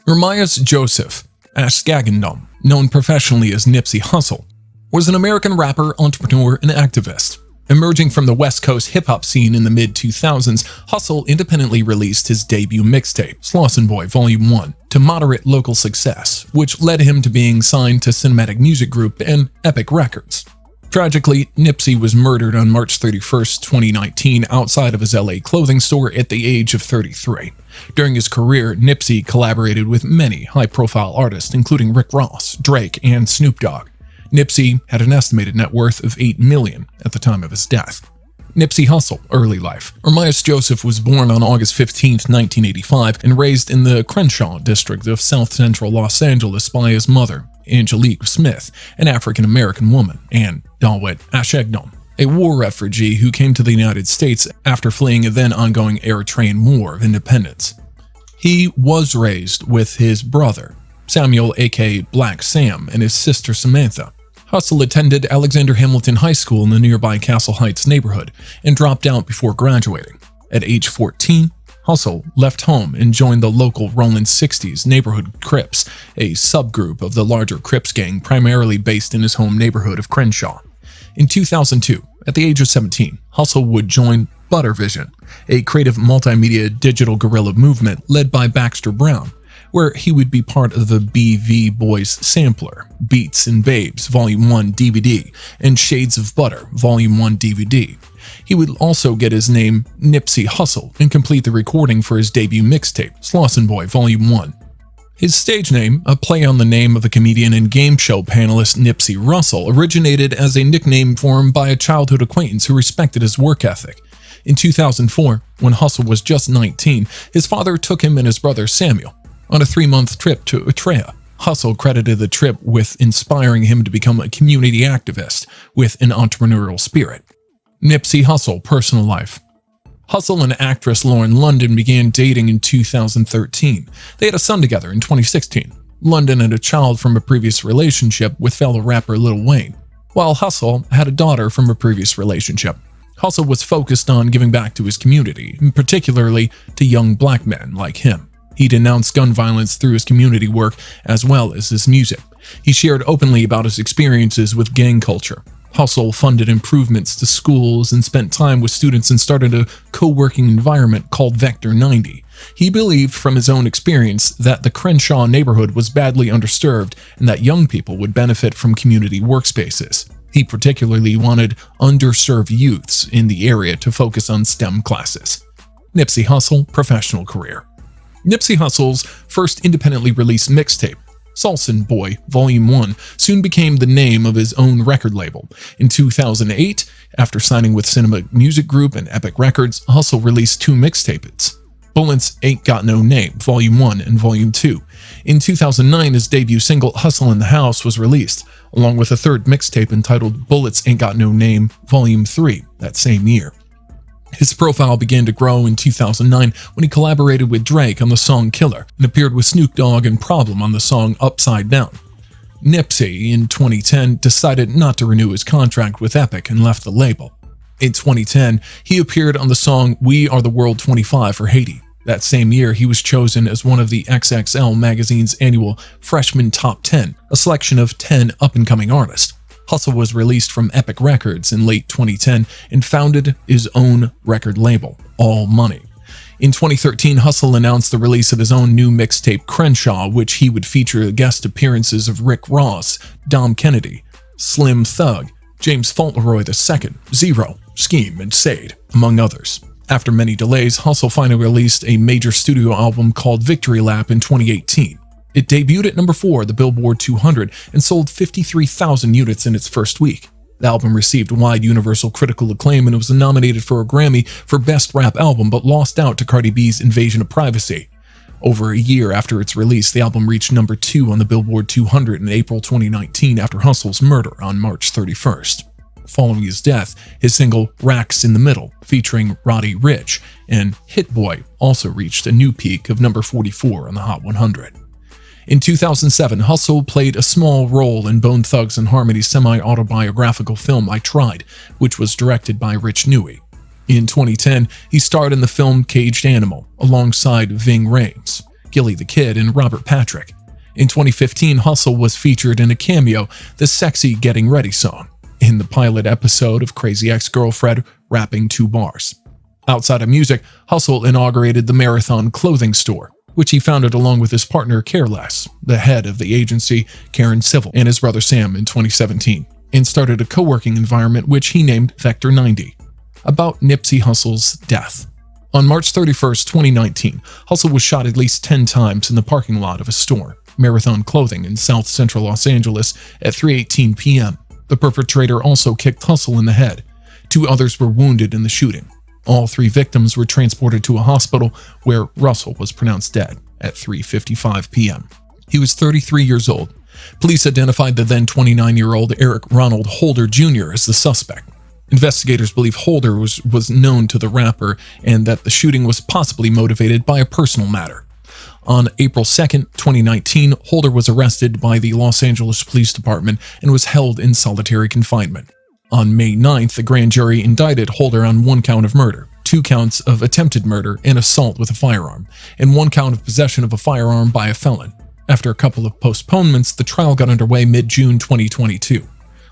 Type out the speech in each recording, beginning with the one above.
Ermias Joseph Ashgagendom, known professionally as Nipsey Hussle, was an American rapper, entrepreneur, and activist. Emerging from the West Coast hip-hop scene in the mid-2000s, Hussle independently released his debut mixtape, Slauson Boy Volume 1, to moderate local success, which led him to being signed to Cinematic Music Group and Epic Records. Tragically, Nipsey was murdered on March 31, 2019 outside of his LA clothing store at the age of 33. During his career, Nipsey collaborated with many high-profile artists, including Rick Ross, Drake, and Snoop Dogg. Nipsey had an estimated net worth of $8 million at the time of his death. Nipsey Hussle, early life. Ermias Joseph was born on August 15, 1985, and raised in the Crenshaw district of South Central Los Angeles by his mother, Angelique Smith, an African-American woman, and Dawit Ashegdom, a war refugee who came to the United States after fleeing a then-ongoing Eritrean War of Independence. He was raised with his brother, Samuel aka Black Sam, and his sister Samantha. Hussle attended Alexander Hamilton High School in the nearby Castle Heights neighborhood and dropped out before graduating. At age 14, Hussle left home and joined the local Rollin 60s neighborhood Crips, a subgroup of the larger Crips gang primarily based in his home neighborhood of Crenshaw. In 2002, at the age of 17, Hussle would join Buttervision, a creative multimedia digital guerrilla movement led by Baxter Brown, where he would be part of the BV Boys sampler, Beats and Babes Volume 1 DVD, and Shades of Butter Volume 1 DVD. He would also get his name Nipsey Hussle and complete the recording for his debut mixtape, Slauson Boy Volume 1. His stage name, a play on the name of the comedian and game show panelist Nipsey Russell, originated as a nickname for him by a childhood acquaintance who respected his work ethic. In 2004, when Hussle was just 19, his father took him and his brother Samuel on a 3-month trip to Eritrea. Hussle credited the trip with inspiring him to become a community activist with an entrepreneurial spirit. Nipsey Hussle personal life. Hussle and actress Lauren London began dating in 2013. They had a son together in 2016. London had a child from a previous relationship with fellow rapper Lil Wayne, while Hussle had a daughter from a previous relationship. Hussle was focused on giving back to his community, particularly to young black men like him. He denounced gun violence through his community work as well as his music. He shared openly about his experiences with gang culture. Hussle funded improvements to schools and spent time with students and started a co-working environment called Vector 90. He believed from his own experience that the Crenshaw neighborhood was badly underserved and that young people would benefit from community workspaces. He particularly wanted underserved youths in the area to focus on STEM classes. Nipsey Hussle, professional career. Nipsey Hussle's first independently released mixtape, Slauson Boy Volume 1, soon became the name of his own record label. In 2008, after signing with Cinematic Music Group and Epic Records, Hussle released 2 mixtapes, Bullets Ain't Got No Name Volume 1 and Volume 2. In 2009, his debut single Hustle in the House was released, along with a third mixtape entitled Bullets Ain't Got No Name Volume 3 that same year. His profile began to grow in 2009 when he collaborated with Drake on the song Killer and appeared with Snoop Dogg and Problem on the song Upside Down. Nipsey, in 2010, decided not to renew his contract with Epic and left the label. In 2010, he appeared on the song We Are the World 25 for Haiti. That same year, he was chosen as one of the XXL magazine's annual Freshman Top 10, a selection of 10 up-and-coming artists. Hussle was released from Epic Records in late 2010 and founded his own record label, All Money. In 2013, Hussle announced the release of his own new mixtape, Crenshaw, which he would feature guest appearances of Rick Ross, Dom Kennedy, Slim Thug, James Fauntleroy II, Zero, Scheme, and Sade, among others. After many delays, Hussle finally released a major studio album called Victory Lap in 2018. It debuted at number 4 the Billboard 200 and sold 53,000 units in its first week. The album received wide universal critical acclaim and was nominated for a Grammy for Best Rap Album but lost out to Cardi B's Invasion of Privacy. Over a year after its release, the album reached number 2 on the Billboard 200 in April 2019 after Hussle's murder on March 31st. Following his death, his single Racks in the Middle, featuring Roddy Ricch and Hit Boy, also reached a new peak of number 44 on the Hot 100. In 2007, Hussle played a small role in Bone Thugs and Harmony's semi-autobiographical film I Tried, which was directed by Rich Newey. In 2010, he starred in the film Caged Animal alongside Ving Rhames, Gilly the Kid, and Robert Patrick. In 2015, Hussle was featured in a cameo, the sexy Getting Ready song, in the pilot episode of Crazy Ex-Girlfriend, rapping 2 bars. Outside of music, Hussle inaugurated the Marathon clothing store, which he founded along with his partner Careless, the head of the agency Karen Civil, and his brother Sam in 2017, and started a co-working environment which he named Vector 90. About Nipsey Hussle's death. On March 31st, 2019, Hussle was shot at least 10 times in the parking lot of a store, Marathon Clothing, in South Central Los Angeles at 3:18 p.m. The perpetrator also kicked Hussle in the head. 2 others were wounded in the shooting. All 3 victims were transported to a hospital where Russell was pronounced dead at 3:55 p.m. He was 33 years old. Police identified the then 29-year-old Eric Ronald Holder Jr. as the suspect. Investigators believe Holder was known to the rapper and that the shooting was possibly motivated by a personal matter. On April 2, 2019, Holder was arrested by the Los Angeles Police Department and was held in solitary confinement. On May 9th, the grand jury indicted Holder on 1 count of murder, 2 counts of attempted murder and assault with a firearm, and 1 count of possession of a firearm by a felon. After a couple of postponements, the trial got underway mid-June 2022.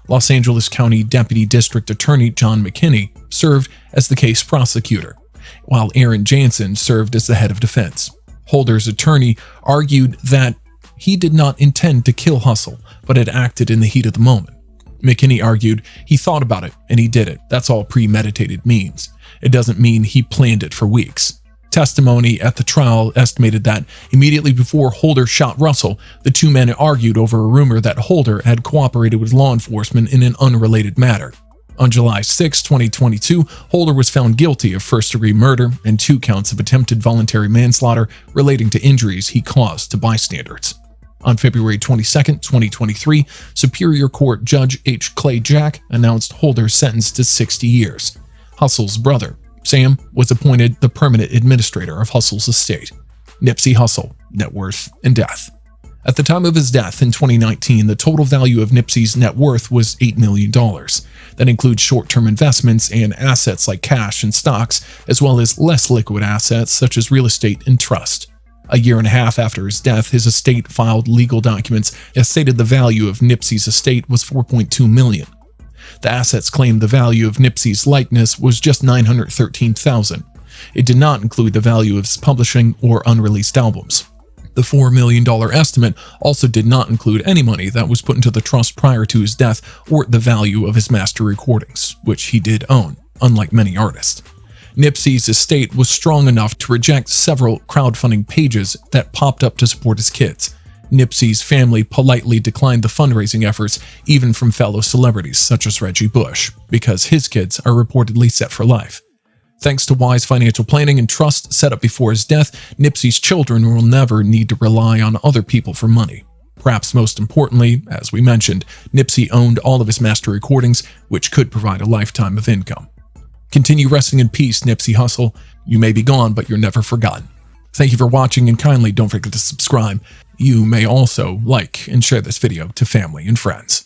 Los Angeles County Deputy District Attorney John McKinney served as the case prosecutor, while Aaron Jansen served as the head of defense. Holder's attorney argued that he did not intend to kill Hussle, but had acted in the heat of the moment. McKinney argued he thought about it and he did it. That's all premeditated means. It doesn't mean he planned it for weeks. Testimony at the trial estimated that immediately before Holder shot Russell, the 2 men argued over a rumor that Holder had cooperated with law enforcement in an unrelated matter. On July 6, 2022, Holder was found guilty of first-degree murder and 2 counts of attempted voluntary manslaughter relating to injuries he caused to bystanders. On February 22, 2023, Superior Court Judge H. Clay Jack announced Holder's sentence to 60 years. Hussle's brother, Sam, was appointed the permanent administrator of Hussle's estate. Nipsey Hussle, net worth and death. At the time of his death in 2019, the total value of Nipsey's net worth was $8 million. That includes short-term investments and assets like cash and stocks, as well as less liquid assets such as real estate and trust. A year and a half after his death, his estate filed legal documents that stated the value of Nipsey's estate was $4.2 million. The assets claimed the value of Nipsey's likeness was just $913,000. It did not include the value of his publishing or unreleased albums. The $4 million estimate also did not include any money that was put into the trust prior to his death or the value of his master recordings, which he did own, unlike many artists. Nipsey's estate was strong enough to reject several crowdfunding pages that popped up to support his kids. Nipsey's family politely declined the fundraising efforts, even from fellow celebrities such as Reggie Bush, because his kids are reportedly set for life. Thanks to wise financial planning and trust set up before his death, Nipsey's children will never need to rely on other people for money. Perhaps most importantly, as we mentioned, Nipsey owned all of his master recordings, which could provide a lifetime of income. Continue resting in peace, Nipsey Hussle. You may be gone, but you're never forgotten. Thank you for watching, and kindly don't forget to subscribe. You may also like and share this video to family and friends.